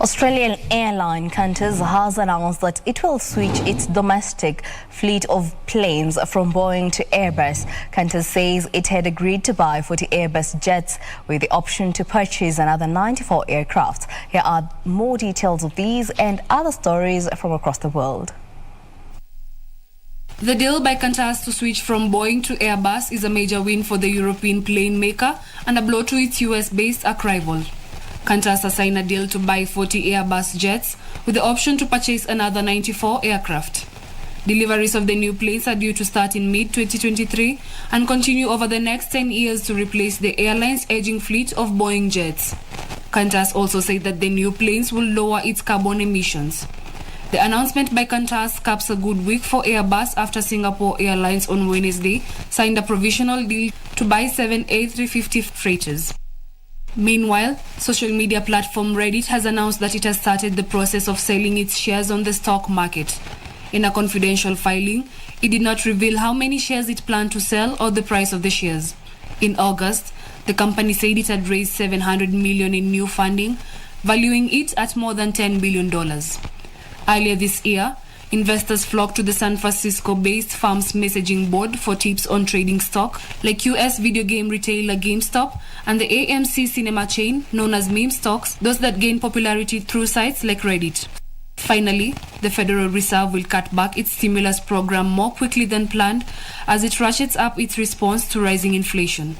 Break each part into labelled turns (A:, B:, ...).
A: Australian airline Qantas has announced that it will switch its domestic fleet of planes from Boeing to Airbus. Qantas says it had agreed to buy 40 Airbus jets with the option to purchase another 94 aircraft. Here are more details of these and other stories from across the world.
B: The deal by Qantas to switch from Boeing to Airbus is a major win for the European plane maker and a blow to its US-based rival. Qantas has signed a deal to buy 40 Airbus jets with the option to purchase another 94 aircraft. Deliveries of the new planes are due to start in mid-2023 and continue over the next 10 years to replace the airline's aging fleet of Boeing jets. Qantas also said that the new planes will lower its carbon emissions. The announcement by Qantas caps a good week for Airbus after Singapore Airlines on Wednesday signed a provisional deal to buy 7 A350 freighters. Meanwhile, social media platform Reddit has announced that it has started the process of selling its shares on the stock market. In a confidential filing, it did not reveal how many shares it planned to sell or the price of the shares. In August, the company said it had raised $700 million in new funding, valuing it at more than $10 billion. Earlier this year, investors flocked to the San Francisco-based firm's messaging board for tips on trading stock, like US video game retailer GameStop and the AMC cinema chain known as meme stocks, those that gain popularity through sites like Reddit. Finally, the Federal Reserve will cut back its stimulus program more quickly than planned as it ratchets up its response to rising inflation.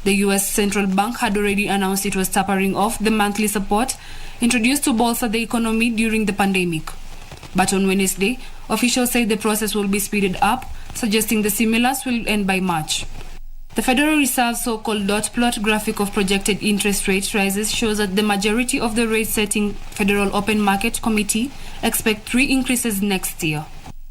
B: The US Central Bank had already announced it was tapering off the monthly support introduced to bolster the economy during the pandemic. But on Wednesday, officials say the process will be speeded up, suggesting the stimulus will end by March. The Federal Reserve's so-called dot plot graphic of projected interest rate rises shows that the majority of the rate-setting Federal Open Market Committee expect 3 increases next year.